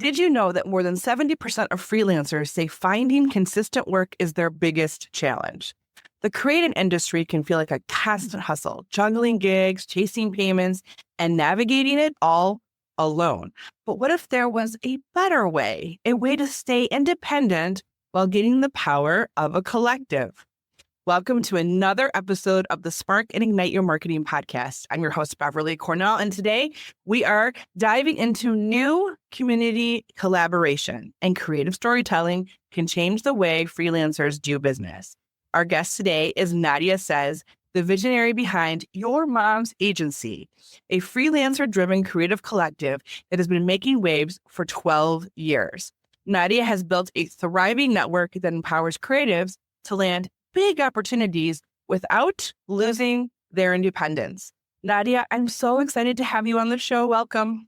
Did you know that more than 70% of freelancers say finding consistent work is their biggest challenge? The creative industry can feel like a constant hustle, juggling gigs, chasing payments, and navigating it all alone. But what if there was a better way, a way to stay independent while getting the power of a collective? Welcome to another episode of the Spark and Ignite Your Marketing podcast. I'm your host, Beverly Cornell, and today we are diving into new community collaboration and creative storytelling can change the way freelancers do business. Our guest today is Nadia Says, the visionary behind Your Mom's Agency, a freelancer-driven creative collective that has been making waves for 12 years. Nadia has built a thriving network that empowers creatives to land big opportunities without losing their independence. Nadia, I'm so excited to have you on the show. Welcome.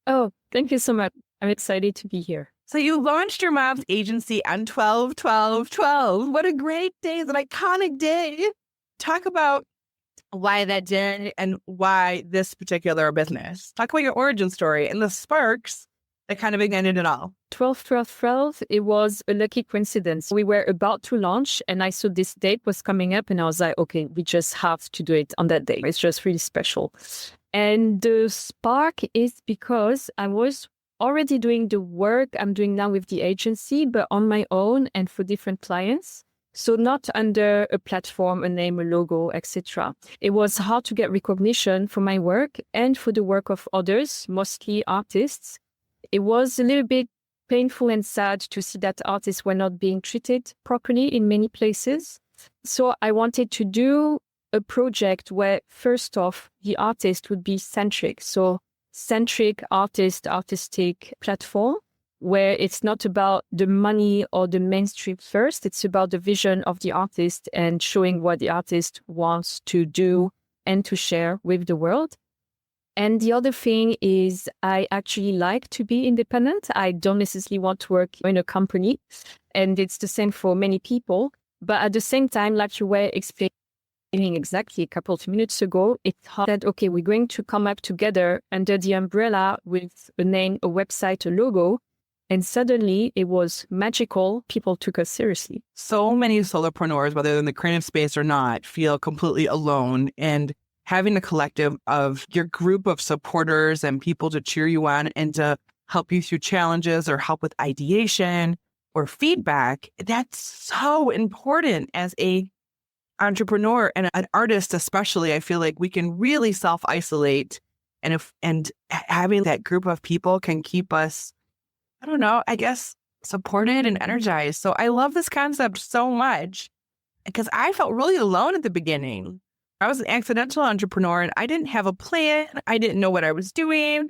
Oh, thank you so much. I'm excited to be here. So you launched Your Mom's Agency on 12/12/12. What a great day. It's an iconic day. Talk about why that day and why this particular business. Talk about your origin story and the sparks that kind of ignited it all. 12/12/12, it was a lucky coincidence. We were about to launch and I saw this date was coming up and I was like, okay, we just have to do it on that day. It's just really special. And the spark is because I was already doing the work I'm doing now with the agency, but on my own and for different clients. So not under a platform, a name, a logo, etc. It was hard to get recognition for my work and for the work of others, mostly artists. It was a little bit painful and sad to see that artists were not being treated properly in many places. So I wanted to do a project where, first off, the artist would be centric. So centric artistic platform where it's not about the money or the mainstream first. It's about the vision of the artist and showing what the artist wants to do and to share with the world. And the other thing is I actually like to be independent. I don't necessarily want to work in a company. And it's the same for many people. But at the same time, like you were explaining exactly a couple of minutes ago, it's hard that, okay, we're going to come up together under the umbrella with a name, a website, a logo. And suddenly it was magical. People took us seriously. So many solopreneurs, whether they're in the creative space or not, feel completely alone. And having a collective of your group of supporters and people to cheer you on and to help you through challenges or help with ideation or feedback, that's so important as a entrepreneur and an artist especially. I feel like we can really self-isolate and having that group of people can keep us, I don't know, I guess supported and energized. So I love this concept so much because I felt really alone at the beginning. I was an accidental entrepreneur and I didn't have a plan. I didn't know what I was doing.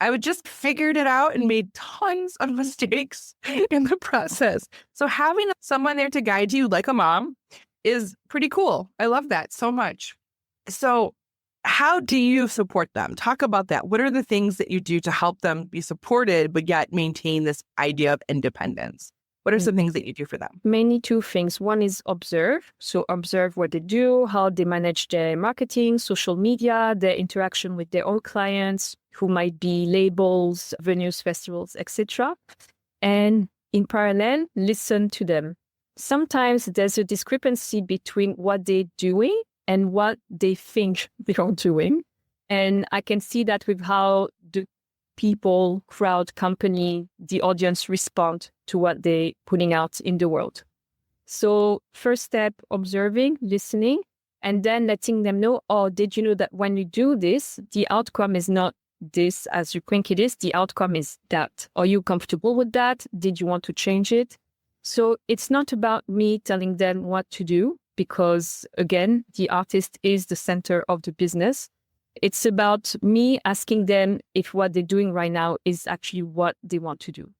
I would just figured it out and made tons of mistakes in the process. So having someone there to guide you like a mom is pretty cool. I love that so much. So how do you support them? Talk about that. What are the things that you do to help them be supported, but yet maintain this idea of independence? What are some things that you do for them? Mainly two things. One is observe. So observe what they do, how they manage their marketing, social media, their interaction with their own clients, who might be labels, venues, festivals, etc. And in parallel, listen to them. Sometimes there's a discrepancy between what they're doing and what they think they are doing. And I can see that with how the people, crowd, company, the audience respond to what they're putting out in the world. So first step, observing, listening, and then letting them know, oh, did you know that when you do this, the outcome is not this as you think it is, the outcome is that. Are you comfortable with that? Did you want to change it? So it's not about me telling them what to do because, again, the artist is the center of the business. It's about me asking them if what they're doing right now is actually what they want to do.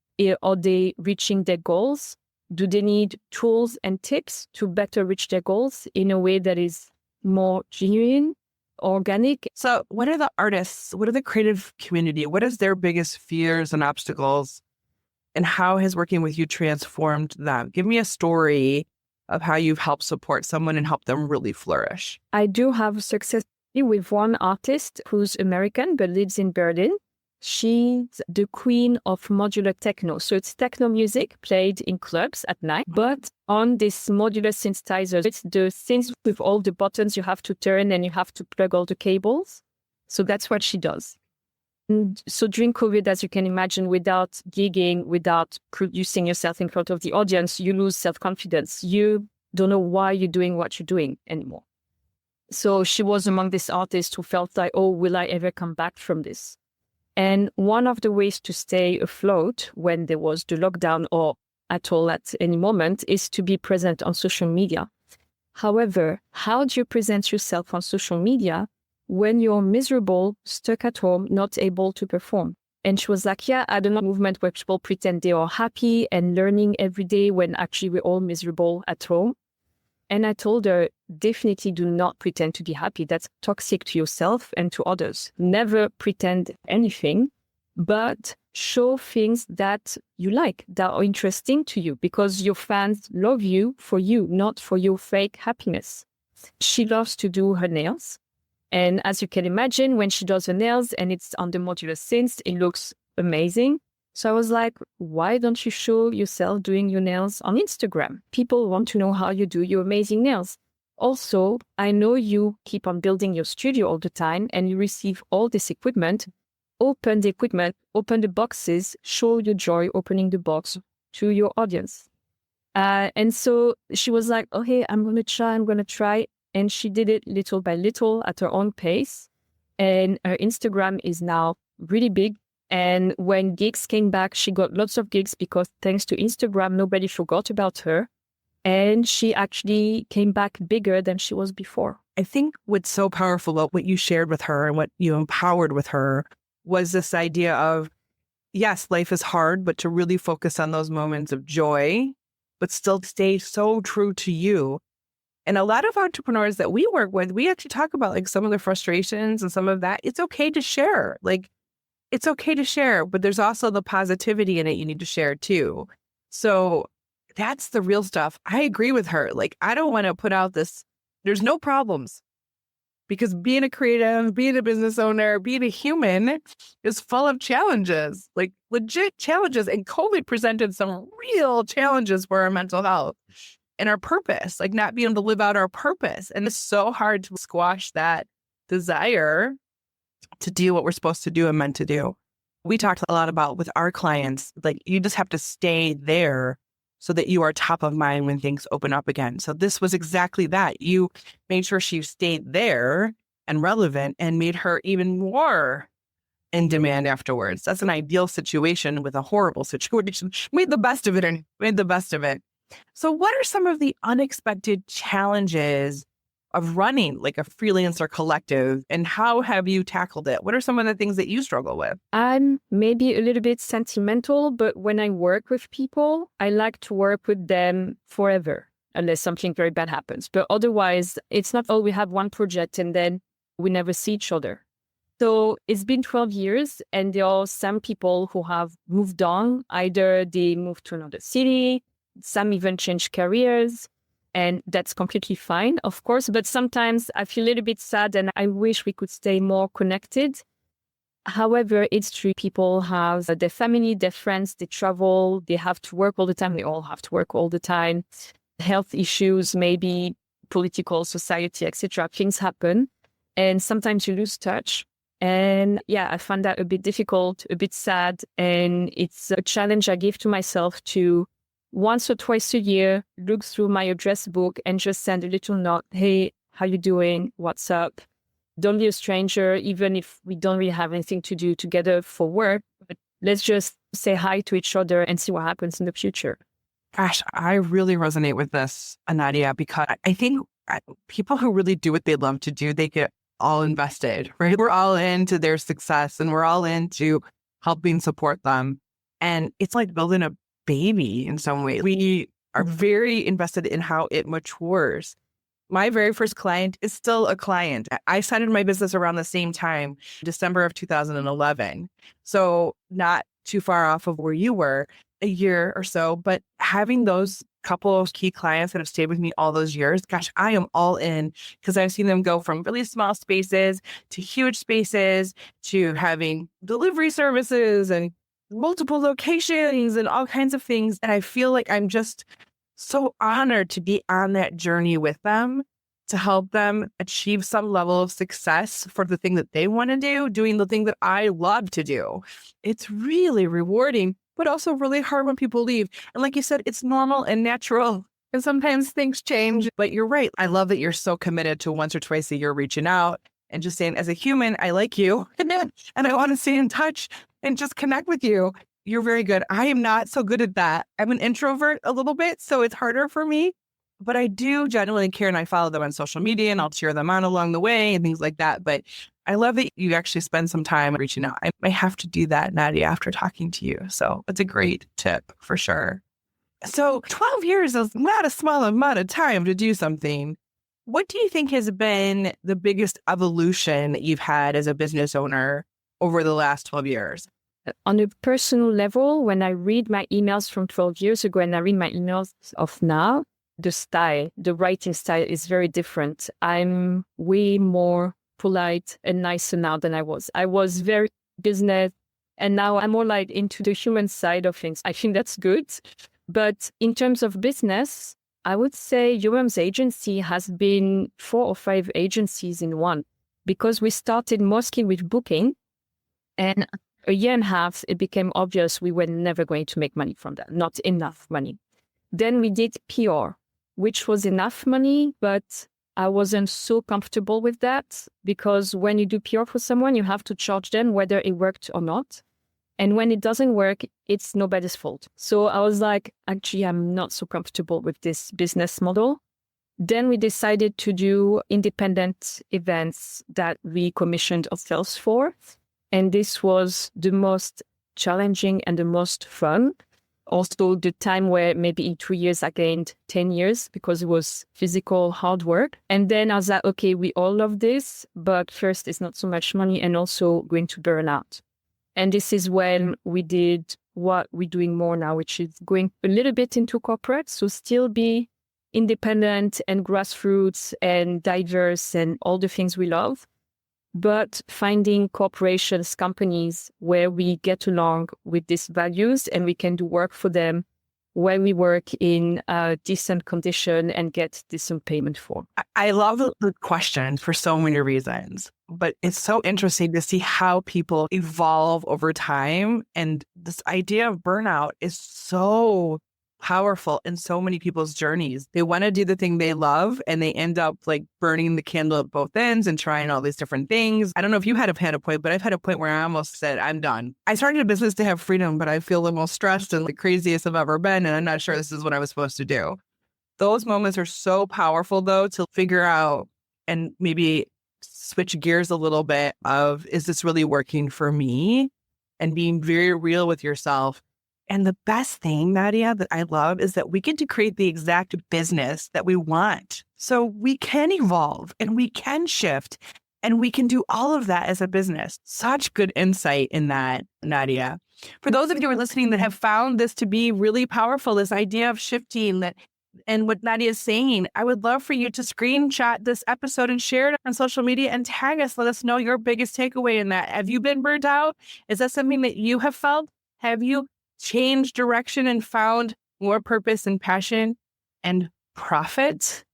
Are they reaching their goals? Do they need tools and tips to better reach their goals in a way that is more genuine, organic? So what are the artists? What are the creative community? What is their biggest fears and obstacles? And how has working with you transformed them? Give me a story of how you've helped support someone and help them really flourish. I do have success with one artist who's American but lives in Berlin. She's the queen of modular techno. So it's techno music played in clubs at night, but on this modular synthesizer. It's the synth with all the buttons you have to turn and you have to plug all the cables. So that's what she does. And so during COVID, as you can imagine, without gigging, without producing yourself in front of the audience, you lose self-confidence. You don't know why you're doing what you're doing anymore. So she was among these artists who felt like, oh, will I ever come back from this? And one of the ways to stay afloat when there was the lockdown or at all at any moment is to be present on social media. However, how do you present yourself on social media when you're miserable, stuck at home, not able to perform? And she was like, yeah, I don't know, movement where people pretend they are happy and learning every day when actually we're all miserable at home. And I told her, definitely do not pretend to be happy. That's toxic to yourself and to others. Never pretend anything, but show things that you like, that are interesting to you, because your fans love you, not for your fake happiness. She loves to do her nails. And as you can imagine, when she does her nails and it's on the modular synth, it looks amazing. So I was like, why don't you show yourself doing your nails on Instagram? People want to know how you do your amazing nails. Also, I know you keep on building your studio all the time and you receive all this equipment. Open the equipment, open the boxes, show your joy opening the box to your audience. And so she was like, okay, I'm going to try. And she did it little by little at her own pace. And her Instagram is now really big. And when gigs came back, she got lots of gigs because thanks to Instagram, nobody forgot about her. And she actually came back bigger than she was before. I think what's so powerful about what you shared with her and what you empowered with her was this idea of, yes, life is hard, but to really focus on those moments of joy, but still stay so true to you. And a lot of entrepreneurs that we work with, we actually talk about like some of the frustrations and some of that. It's okay to share. Like, it's okay to share, but there's also the positivity in it you need to share too. So that's the real stuff. I agree with her. Like, I don't want to put out this, there's no problems, because being a creative, being a business owner, being a human is full of challenges, like legit challenges. And COVID presented some real challenges for our mental health and our purpose, like not being able to live out our purpose. And it's so hard to squash that desire to do what we're supposed to do and meant to do. We talked a lot about with our clients, like you just have to stay there so that you are top of mind when things open up again. So this was exactly that. You made sure she stayed there and relevant and made her even more in demand afterwards. That's an ideal situation with a horrible situation. Made the best of it and made the best of it. So what are some of the unexpected challenges of running like a freelancer collective, and how have you tackled it? What are some of the things that you struggle with? I'm maybe a little bit sentimental, but when I work with people, I like to work with them forever, unless something very bad happens. But otherwise, it's not, oh, we have one project and then we never see each other. So it's been 12 years and there are some people who have moved on. Either they moved to another city, some even changed careers. And that's completely fine, of course. But sometimes I feel a little bit sad and I wish we could stay more connected. However, it's true. People have their family, their friends, they travel, they have to work all the time. They all have to work all the time. Health issues, maybe political, society, etc. Things happen. And sometimes you lose touch. And yeah, I find that a bit difficult, a bit sad. And it's a challenge I give to myself to once or twice a year, look through my address book and just send a little note. Hey, how you doing? What's up? Don't be a stranger, even if we don't really have anything to do together for work. But let's just say hi to each other and see what happens in the future. Gosh, I really resonate with this, Nadia, because I think people who really do what they love to do, they get all invested, right? We're all into their success and we're all into helping support them. And it's like building a baby in some ways. We are very invested in how it matures. My very first client is still a client. I started my business around the same time, December of 2011. So not too far off of where you were. a year or so, but having those couple of key clients that have stayed with me all those years, gosh, I am all in because I've seen them go from really small spaces to huge spaces to having delivery services and multiple locations and all kinds of things. And I feel like I'm just so honored to be on that journey with them to help them achieve some level of success for the thing that they want to do, doing the thing that I love to do. It's really rewarding, but also really hard when people leave. And like you said, it's normal and natural. And sometimes things change, but you're right. I love that you're so committed to once or twice a year reaching out and just saying, as a human, I like you and I want to stay in touch and just connect with you. You're very good. I am not so good at that. I'm an introvert a little bit, so it's harder for me. But I do genuinely care and I follow them on social media and I'll cheer them on along the way and things like that. But I love that you actually spend some time reaching out. I may have to do that, Nadia, after talking to you. So it's a great tip for sure. So 12 years is not a small amount of time to do something. What do you think has been the biggest evolution that you've had as a business owner over the last 12 years? On a personal level, when I read my emails from 12 years ago and I read my emails of now, the writing style is very different. I'm way more polite and nicer now than I was. I was very business, and now I'm more like into the human side of things. I think that's good. But in terms of business, I would say UM's agency has been 4 or 5 agencies in one, because we started mostly with booking, and a year and a half, it became obvious we were never going to make money from that, not enough money. Then we did PR, which was enough money, but I wasn't so comfortable with that because when you do PR for someone, you have to charge them whether it worked or not. And when it doesn't work, it's nobody's fault. So I was like, actually, I'm not so comfortable with this business model. Then we decided to do independent events that we commissioned ourselves for. And this was the most challenging and the most fun. Also, the time where maybe in 2 years I gained 10 years because it was physical hard work. And then I was like, okay, we all love this, but first it's not so much money and also going to burn out. And this is when we did what we're doing more now, which is going a little bit into corporate. So still be independent and grassroots and diverse and all the things we love, but finding corporations, companies where we get along with these values and we can do work for them where we work in a decent condition and get decent payment for. I love the question for so many reasons, but it's so interesting to see how people evolve over time. And this idea of burnout is so powerful in so many people's journeys. They want to do the thing they love and they end up like burning the candle at both ends and trying all these different things. I don't know if you had a point, but I've had a point where I almost said, I'm done. I started a business to have freedom, but I feel the most stressed and the craziest I've ever been. And I'm not sure this is what I was supposed to do. Those moments are so powerful though, to figure out and maybe switch gears a little bit of, is this really working for me? And being very real with yourself. And the best thing, Nadia, that I love is that we get to create the exact business that we want. So we can evolve and we can shift and we can do all of that as a business. Such good insight in that, Nadia. For those of you who are listening that have found this to be really powerful, this idea of shifting that, and what Nadia is saying, I would love for you to screenshot this episode and share it on social media and tag us. Let us know your biggest takeaway in that. Have you been burnt out? Is that something that you have felt? Have you changed direction and found more purpose and passion and profit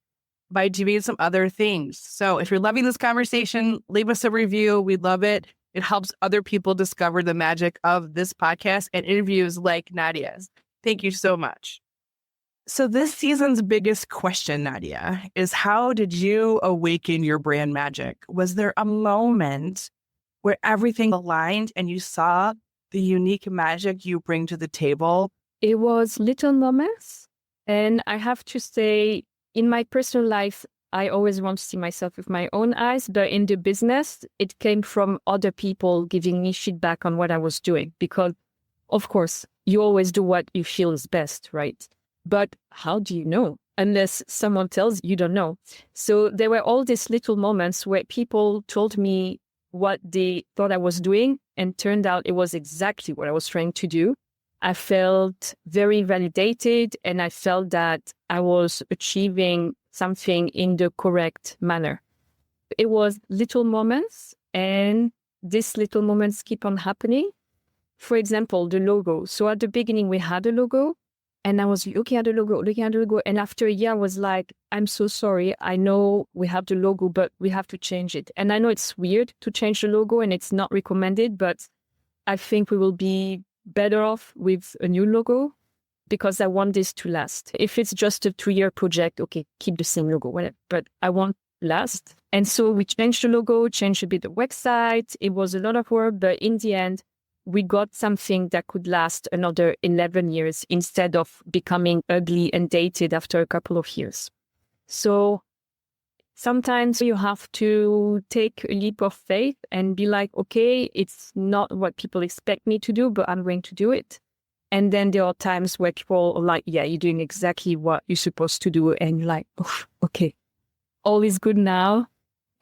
by doing some other things? So if you're loving this conversation, leave us a review. We'd love it. It helps other people discover the magic of this podcast and interviews like Nadia's. Thank you so much. So this season's biggest question, Nadia, is how did you awaken your brand magic? Was there a moment where everything aligned and you saw the unique magic you bring to the table? It was little moments. And I have to say, in my personal life, I always want to see myself with my own eyes. But in the business, it came from other people giving me feedback on what I was doing. Because, of course, you always do what you feel is best, right? But how do you know? Unless someone tells you, you don't know. So there were all these little moments where people told me what they thought I was doing, and turned out it was exactly what I was trying to do. I felt very validated, and I felt that I was achieving something in the correct manner. It was little moments, and these little moments keep on happening. For example, the logo. So at the beginning, we had a logo, and I was looking at the logo. And after a year, I was like, I'm so sorry. I know we have the logo, but we have to change it. And I know it's weird to change the logo and it's not recommended, but I think we will be better off with a new logo because I want this to last. If it's just a 2-year project, okay, keep the same logo, whatever. But I want last. And so we changed the logo, changed a bit the website. It was a lot of work, but in the end, we got something that could last another 11 years instead of becoming ugly and dated after a couple of years. So sometimes you have to take a leap of faith and be like, okay, it's not what people expect me to do, but I'm going to do it. And then there are times where people are like, yeah, you're doing exactly what you're supposed to do. And you're like, oh, okay, all is good now.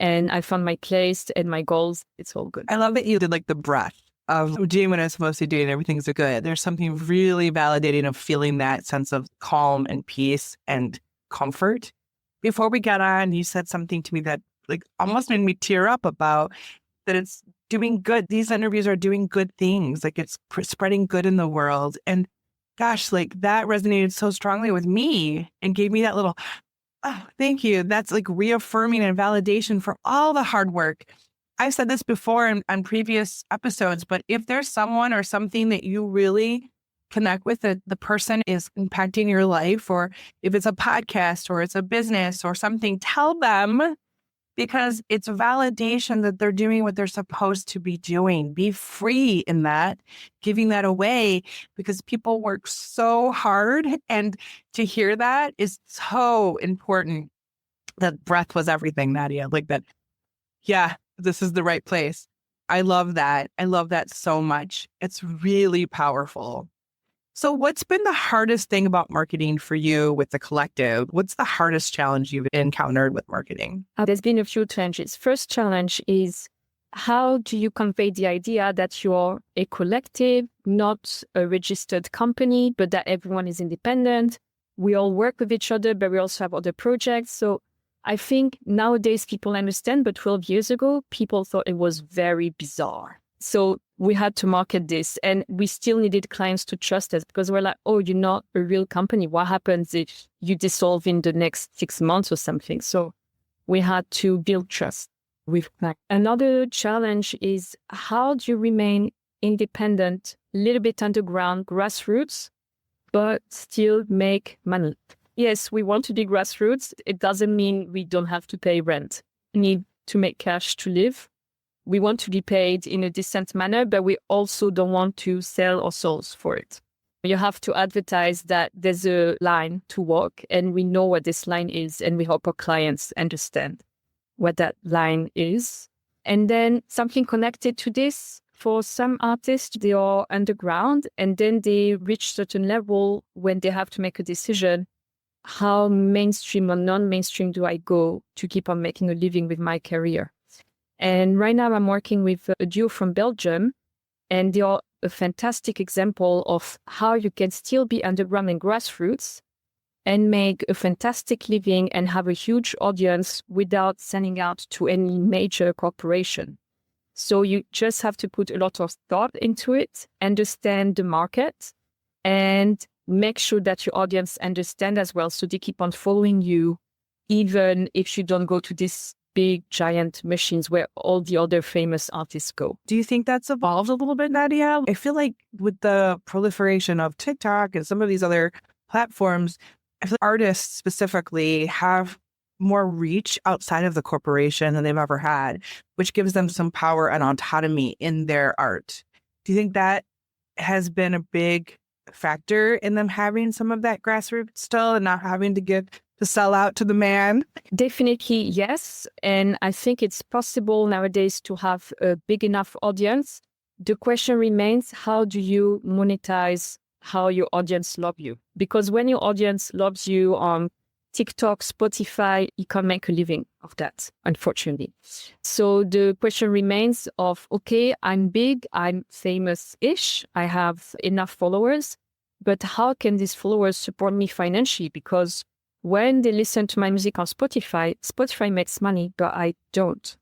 And I found my place and my goals. It's all good. I love that you did like the breath of doing what I'm supposed to do and everything's good. There's something really validating of feeling that sense of calm and peace and comfort. Before we got on, you said something to me that like almost made me tear up about that it's doing good. These interviews are doing good things. Like it's spreading good in the world. And gosh, like that resonated so strongly with me and gave me that little, oh, thank you. That's like reaffirming and validation for all the hard work. I've said this before on previous episodes, but if there's someone or something that you really connect with, that the person is impacting your life, or if it's a podcast or it's a business or something, tell them, because it's validation that they're doing what they're supposed to be doing. Be free in that, giving that away, because people work so hard. And to hear that is so important. That breath was everything, Nadia. Like that, yeah, this is the right place. I love that. I love that so much. It's really powerful. So what's been the hardest thing about marketing for you with the collective? What's the hardest challenge you've encountered with marketing? There's been a few challenges. First challenge is, how do you convey the idea that you're a collective, not a registered company, but that everyone is independent? We all work with each other, but we also have other projects. So I think nowadays people understand, but 12 years ago, people thought it was very bizarre. So we had to market this, and we still needed clients to trust us, because we're like, oh, you're not a real company. What happens if you dissolve in the next 6 months or something? So we had to build trust with clients. Another challenge is, how do you remain independent, a little bit underground, grassroots, but still make money? Yes, we want to be grassroots. It doesn't mean we don't have to pay rent. We need to make cash to live. We want to be paid in a decent manner, but we also don't want to sell our souls for it. You have to advertise that there's a line to walk, and we know what this line is, and we hope our clients understand what that line is. And then something connected to this, for some artists, they are underground, and then they reach a certain level when they have to make a decision. How mainstream or non-mainstream do I go to keep on making a living with my career? And right now I'm working with a duo from Belgium, and they are a fantastic example of how you can still be underground and grassroots and make a fantastic living and have a huge audience without sending out to any major corporation. So you just have to put a lot of thought into it, understand the market, and make sure that your audience understand as well, so they keep on following you, even if you don't go to these big, giant machines where all the other famous artists go. Do you think that's evolved a little bit, Nadia? I feel like with the proliferation of TikTok and some of these other platforms, I feel like artists specifically have more reach outside of the corporation than they've ever had, which gives them some power and autonomy in their art. Do you think that has been a big factor in them having some of that grassroots still and not having to sell out to the man? Definitely, yes. And I think it's possible nowadays to have a big enough audience. The question remains, how do you monetize how your audience love you? Because when your audience loves you on TikTok, Spotify, you can't make a living of that, unfortunately. So the question remains of, okay, I'm big, I'm famous-ish, I have enough followers, but how can these followers support me financially? Because when they listen to my music on Spotify, Spotify makes money, but I don't.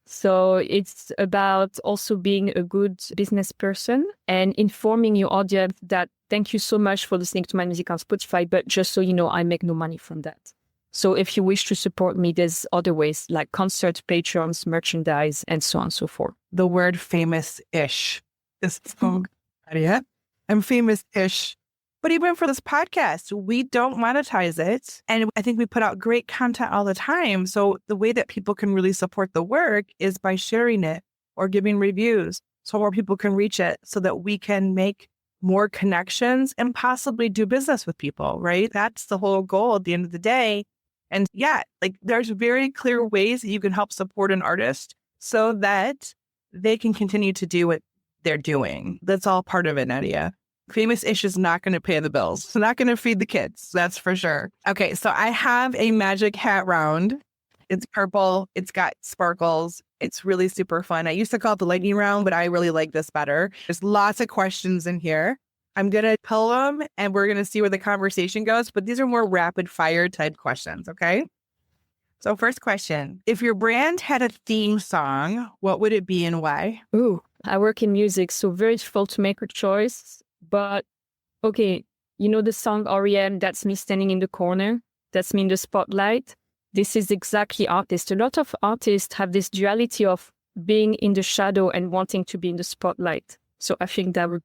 So it's about also being a good business person and informing your audience that thank you so much for listening to my music on Spotify, but just so you know, I make no money from that. So if you wish to support me, there's other ways like concerts, patrons, merchandise, and so on and so forth. The word famous-ish is so Nadia. I'm famous-ish. But even for this podcast, we don't monetize it. And I think we put out great content all the time. So the way that people can really support the work is by sharing it or giving reviews so more people can reach it so that we can make more connections and possibly do business with people, right? That's the whole goal at the end of the day. And yeah, like there's very clear ways that you can help support an artist so that they can continue to do what they're doing. That's all part of it, Nadia. Famous-ish is not going to pay the bills. It's not going to feed the kids. That's for sure. Okay, so I have a magic hat round. It's purple. It's got sparkles. It's really super fun. I used to call it the lightning round, but I really like this better. There's lots of questions in here. I'm going to pull them and we're going to see where the conversation goes. But these are more rapid fire type questions, okay? So first question, if your brand had a theme song, what would it be and why? Ooh, I work in music, so very difficult to make a choice. But okay, you know the song R.E.M., that's me standing in the corner, that's me in the spotlight. This is exactly artists. A lot of artists have this duality of being in the shadow and wanting to be in the spotlight. So I think that would...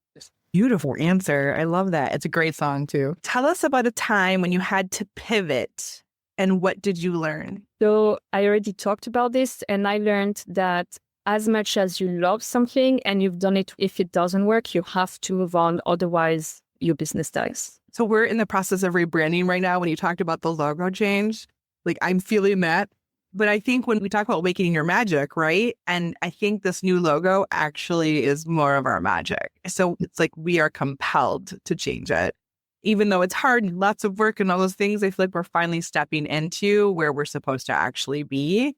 Beautiful answer. I love that. It's a great song too. Tell us about a time when you had to pivot and what did you learn? So I already talked about this and I learned that as much as you love something and you've done it, if it doesn't work, you have to move on. Otherwise, your business dies. So we're in the process of rebranding right now. When you talked about the logo change, like I'm feeling that. But I think when we talk about waking your magic, right? And I think this new logo actually is more of our magic. So it's like we are compelled to change it. Even though it's hard and lots of work and all those things, I feel like we're finally stepping into where we're supposed to actually be.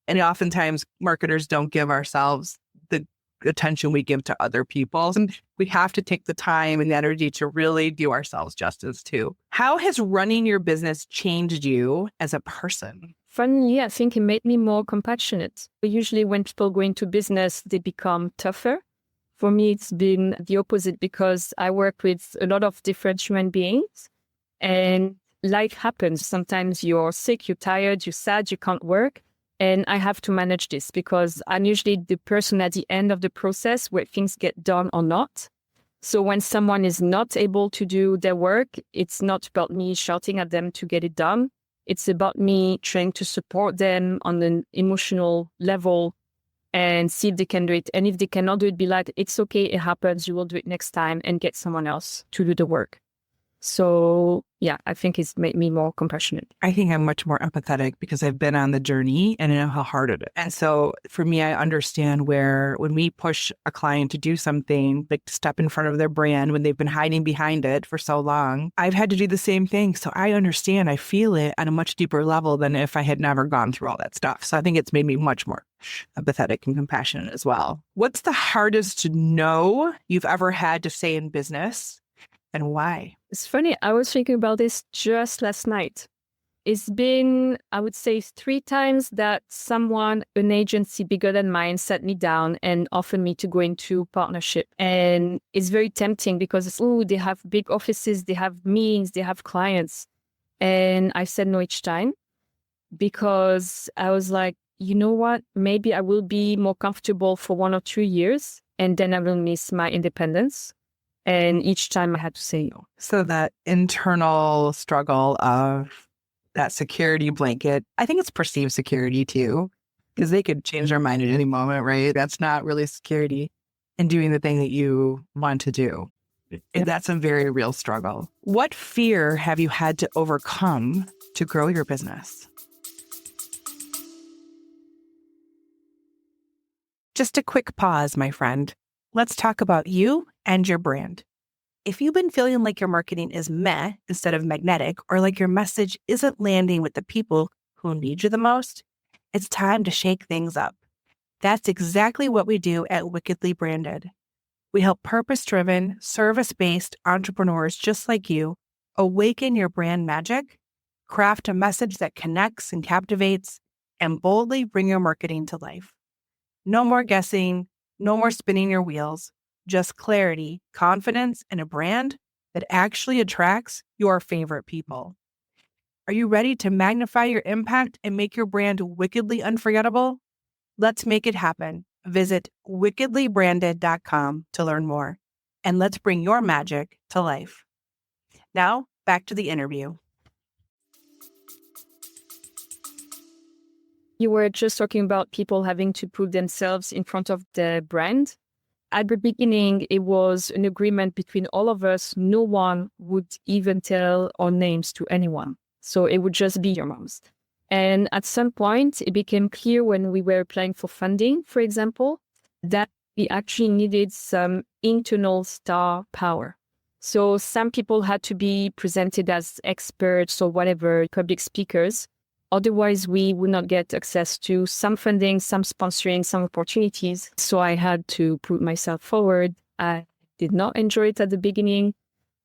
And oftentimes marketers don't give ourselves the attention we give to other people. And we have to take the time and the energy to really do ourselves justice too. How has running your business changed you as a person? Funnily, I think it made me more compassionate. Usually when people go into business, they become tougher. For me, it's been the opposite because I work with a lot of different human beings and life happens. Sometimes you're sick, you're tired, you're sad, you can't work. And I have to manage this because I'm usually the person at the end of the process where things get done or not. So when someone is not able to do their work, it's not about me shouting at them to get it done. It's about me trying to support them on an emotional level and see if they can do it. And if they cannot do it, be like, it's okay, it happens, you will do it next time and get someone else to do the work. So yeah, I think it's made me more compassionate. I think I'm much more empathetic because I've been on the journey and I know how hard it is. And so for me, I understand where when we push a client to do something, like to step in front of their brand when they've been hiding behind it for so long, I've had to do the same thing. So I understand, I feel it on a much deeper level than if I had never gone through all that stuff. So I think it's made me much more empathetic and compassionate as well. What's the hardest no you've ever had to say in business? And why? It's funny, I was thinking about this just last night. It's been, I would say, 3 times that someone, an agency bigger than mine, sat me down and offered me to go into partnership. And it's very tempting because they have big offices, they have meetings, they have clients. And I said no each time because I was like, you know what, maybe I will be more comfortable for 1 or 2 years and then I will miss my independence. And each time I had to say no. So that internal struggle of that security blanket, I think it's perceived security too, because they could change their mind at any moment, right? That's not really security in doing the thing that you want to do. And that's a very real struggle. What fear have you had to overcome to grow your business? Just a quick pause, my friend. Let's talk about you and your brand. If you've been feeling like your marketing is meh instead of magnetic, or like your message isn't landing with the people who need you the most, it's time to shake things up. That's exactly what we do at Wickedly Branded. We help purpose-driven, service-based entrepreneurs just like you awaken your brand magic, craft a message that connects and captivates, and boldly bring your marketing to life. No more guessing, no more spinning your wheels, just clarity, confidence, and a brand that actually attracts your favorite people. Are you ready to magnify your impact and make your brand wickedly unforgettable? Let's make it happen. Visit wickedlybranded.com to learn more, and let's bring your magic to life. Now, back to the interview. You were just talking about people having to prove themselves in front of the brand. At the beginning, it was an agreement between all of us. No one would even tell our names to anyone. So it would just be your moms. And at some point, it became clear when we were applying for funding, for example, that we actually needed some internal star power. So some people had to be presented as experts or whatever, public speakers. Otherwise, we would not get access to some funding, some sponsoring, some opportunities. So I had to put myself forward. I did not enjoy it at the beginning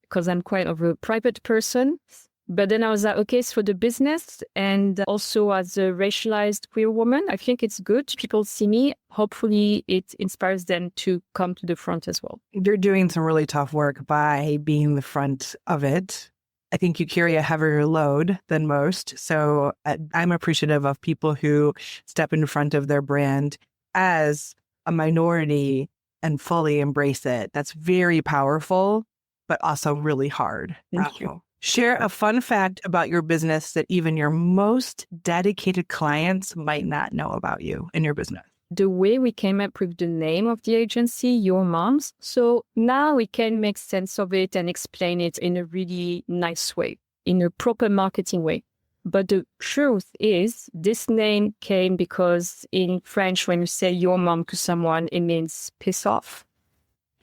because I'm quite of a private person. But then I was like, okay, it's for the business. And also as a racialized queer woman, I think it's good. People see me. Hopefully it inspires them to come to the front as well. You're doing some really tough work by being the front of it. I think you carry a heavier load than most. So I'm appreciative of people who step in front of their brand as a minority and fully embrace it. That's very powerful, but also really hard. Thank you. Share a fun fact about your business that even your most dedicated clients might not know about you and your business. The way we came up with the name of the agency, Your Moms. So now we can make sense of it and explain it in a really nice way, in a proper marketing way. But the truth is, this name came because in French, when you say your mom to someone, it means piss off.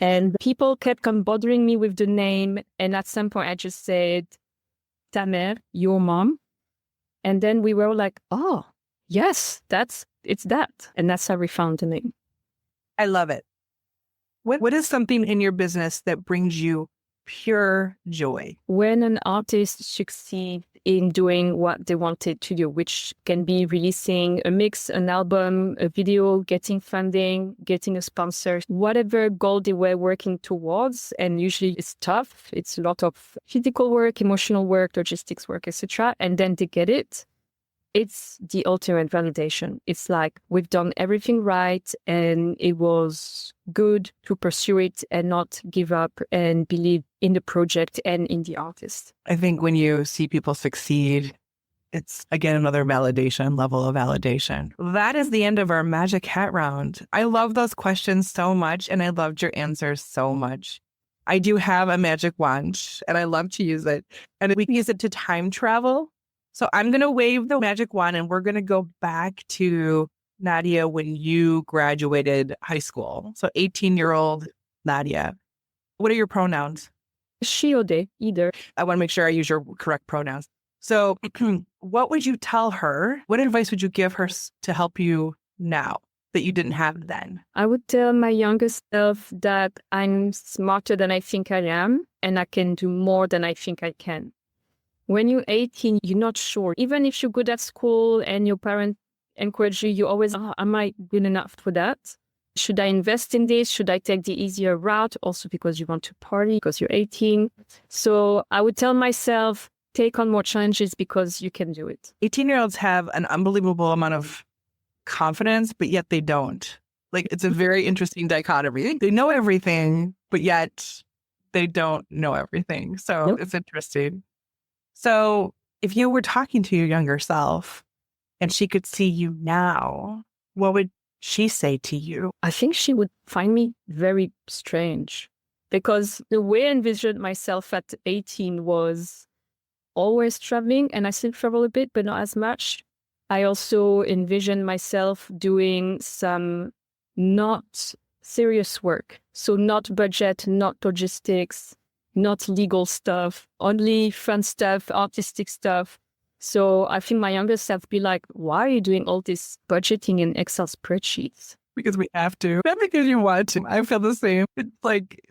And people kept on bothering me with the name. And at some point, I just said, ta mère, your mom. And then we were like, oh, yes, it's that. And that's how we found the name. I love it. What is something in your business that brings you pure joy? When an artist succeeds in doing what they wanted to do, which can be releasing a mix, an album, a video, getting funding, getting a sponsor, whatever goal they were working towards, and usually it's tough. It's a lot of physical work, emotional work, logistics work, etc. And then they get it. It's the ultimate validation. It's like we've done everything right and it was good to pursue it and not give up and believe in the project and in the artist. I think when you see people succeed, it's again another validation, level of validation. That is the end of our Magic Hat round. I love those questions so much and I loved your answers so much. I do have a magic wand and I love to use it. And we can use it to time travel. So I'm going to wave the magic wand and we're going to go back to Nadia when you graduated high school. So 18-year-old Nadia. What are your pronouns? She or they, either. I want to make sure I use your correct pronouns. So what would you tell her? What advice would you give her to help you now that you didn't have then? I would tell my younger self that I'm smarter than I think I am and I can do more than I think I can. When you're 18, you're not sure. Even if you're good at school and your parents encourage you, you always, am I good enough for that? Should I invest in this? Should I take the easier route? Also because you want to party, because you're 18. So I would tell myself, take on more challenges because you can do it. 18-year-olds have an unbelievable amount of confidence, but yet they don't. Like, it's a very interesting dichotomy. They know everything, but yet they don't know everything. So It's interesting. So if you were talking to your younger self and she could see you now, what would she say to you? I think she would find me very strange because the way I envisioned myself at 18 was always traveling, and I still travel a bit, but not as much. I also envisioned myself doing some not serious work. So not budget, not logistics, not legal stuff, only fun stuff, artistic stuff. So I think my younger self be like, why are you doing all this budgeting in Excel spreadsheets? Because we have to. Not because you want to. I feel the same. It's like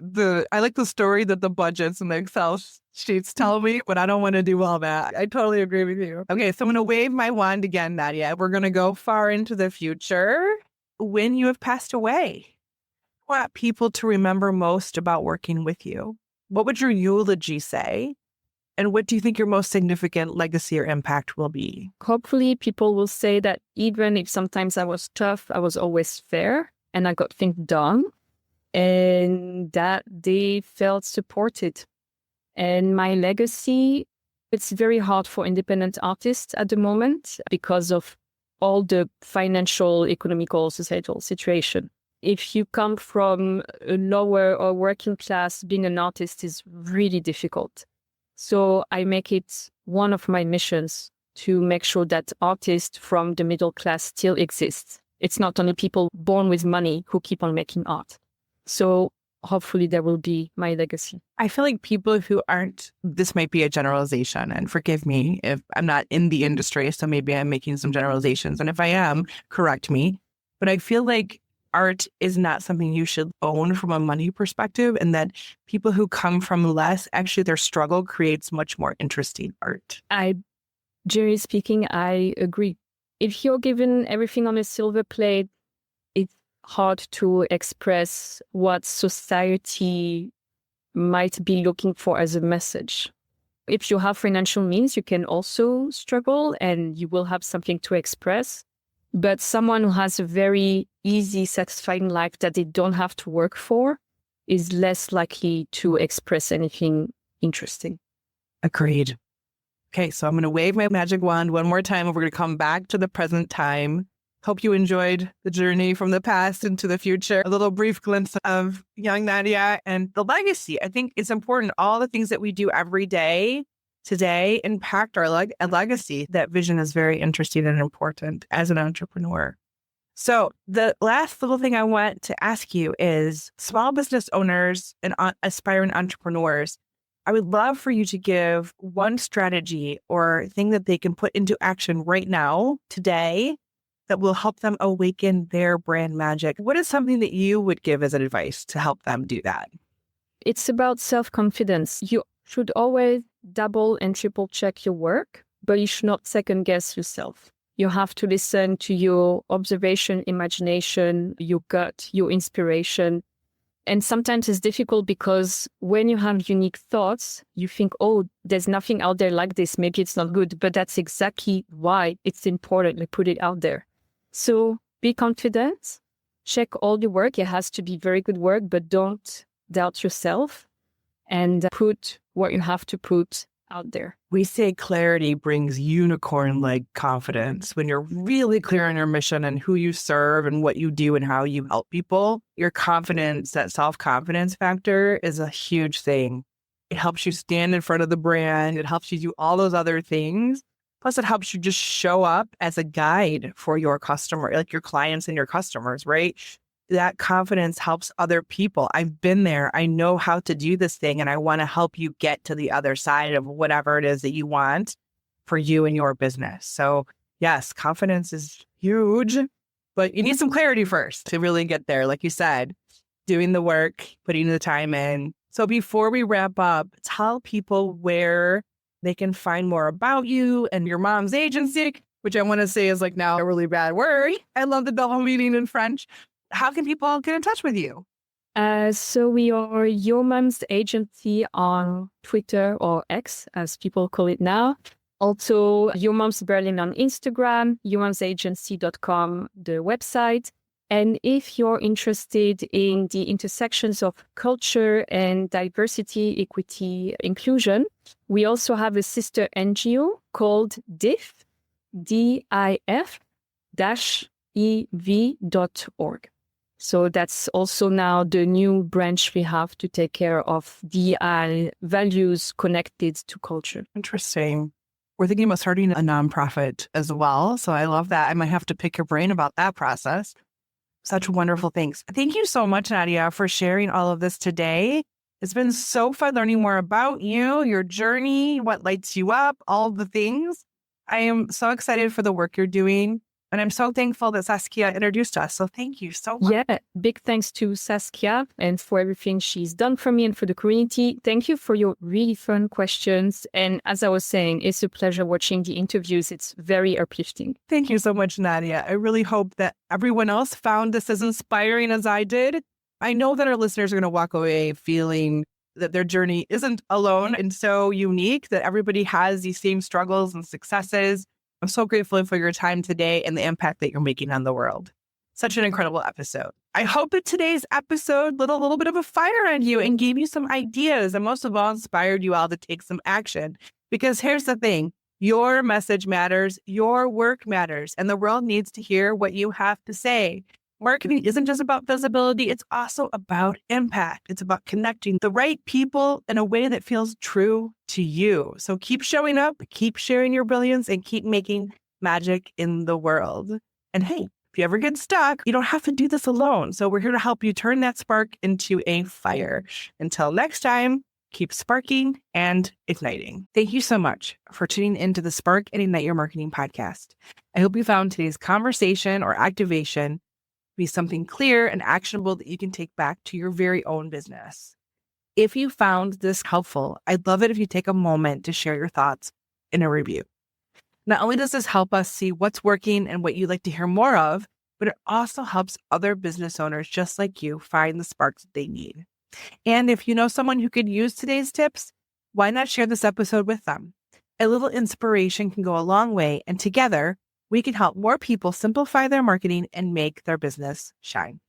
I like the story that the budgets and the Excel sheets tell me, but I don't want to do all that. I totally agree with you. Okay, so I'm going to wave my wand again, Nadia. We're going to go far into the future. When you have passed away, what want people to remember most about working with you? What would your eulogy say? And what do you think your most significant legacy or impact will be? Hopefully people will say that even if sometimes I was tough, I was always fair and I got things done and that they felt supported. And my legacy, it's very hard for independent artists at the moment because of all the financial, economical, societal situation. If you come from a lower or working class, being an artist is really difficult. So I make it one of my missions to make sure that artists from the middle class still exist. It's not only people born with money who keep on making art. So hopefully there will be my legacy. I feel like people who aren't, this might be a generalization, and forgive me if I'm not in the industry, so maybe I'm making some generalizations. And if I am, correct me. But I feel like art is not something you should own from a money perspective, and that people who come from less, actually their struggle creates much more interesting art. Generally speaking, I agree. If you're given everything on a silver plate, it's hard to express what society might be looking for as a message. If you have financial means, you can also struggle and you will have something to express. But someone who has a very easy, satisfying life that they don't have to work for is less likely to express anything interesting. Agreed. Okay, so I'm going to wave my magic wand one more time and we're going to come back to the present time. Hope you enjoyed the journey from the past into the future. A little brief glimpse of young Nadia and the legacy. I think it's important. All the things that we do every day today impact our legacy. That vision is very interesting and important as an entrepreneur. So the last little thing I want to ask you is small business owners and aspiring entrepreneurs, I would love for you to give one strategy or thing that they can put into action right now, today, that will help them awaken their brand magic. What is something that you would give as advice to help them do that? It's about self-confidence. You should always double and triple check your work, but you should not second guess yourself. You have to listen to your observation, imagination, your gut, your inspiration. And sometimes it's difficult because when you have unique thoughts, you think, oh, there's nothing out there like this. Maybe it's not good. But that's exactly why it's important to put it out there. So be confident, check all your work. It has to be very good work, but don't doubt yourself and put what you have to put out there. We say clarity brings unicorn-like confidence. When you're really clear on your mission and who you serve and what you do and how you help people, your confidence, that self-confidence factor is a huge thing. It helps you stand in front of the brand. It helps you do all those other things. Plus, it helps you just show up as a guide for your customer, like your clients and your customers, right? That confidence helps other people. I've been there. I know how to do this thing, and I want to help you get to the other side of whatever it is that you want for you and your business. So yes, confidence is huge, but you need some clarity first to really get there. Like you said, doing the work, putting the time in. So before we wrap up, tell people where they can find more about you and your mom's agency, which I want to say is like now a really bad word. I love the double meaning in French. How can people get in touch with you? So we are Your Mom's Agency on Twitter, or X, as people call it now. Also, Your Mom's Berlin on Instagram, yourmomsagency.com, the website. And if you're interested in the intersections of culture and diversity, equity, inclusion, we also have a sister NGO called DIF, DIF-EV.org. So that's also now the new branch we have to take care of DI values connected to culture. Interesting. We're thinking about starting a nonprofit as well. So I love that. I might have to pick your brain about that process. Such wonderful things. Thank you so much, Nadia, for sharing all of this today. It's been so fun learning more about you, your journey, what lights you up, all the things. I am so excited for the work you're doing. And I'm so thankful that Saskia introduced us. So thank you so much. Yeah, big thanks to Saskia and for everything she's done for me and for the community. Thank you for your really fun questions. And as I was saying, it's a pleasure watching the interviews. It's very uplifting. Thank you so much, Nadia. I really hope that everyone else found this as inspiring as I did. I know that our listeners are going to walk away feeling that their journey isn't alone and so unique, that everybody has these same struggles and successes. I'm so grateful for your time today and the impact that you're making on the world. Such an incredible episode. I hope that today's episode lit a little bit of a fire on you and gave you some ideas and most of all inspired you all to take some action. Because here's the thing, your message matters, your work matters, and the world needs to hear what you have to say. Marketing isn't just about visibility, it's also about impact. It's about connecting the right people in a way that feels true to you. So keep showing up, keep sharing your brilliance, and keep making magic in the world. And hey, if you ever get stuck, you don't have to do this alone. So we're here to help you turn that spark into a fire. Until next time, keep sparking and igniting. Thank you so much for tuning into the Spark and Ignite Your Marketing podcast. I hope you found today's conversation or activation be something clear and actionable that you can take back to your very own business. If you found this helpful, I'd love it if you take a moment to share your thoughts in a review. Not only does this help us see what's working and what you'd like to hear more of, but it also helps other business owners just like you find the sparks that they need. And if you know someone who could use today's tips, why not share this episode with them? A little inspiration can go a long way, and together, we can help more people simplify their marketing and make their business shine.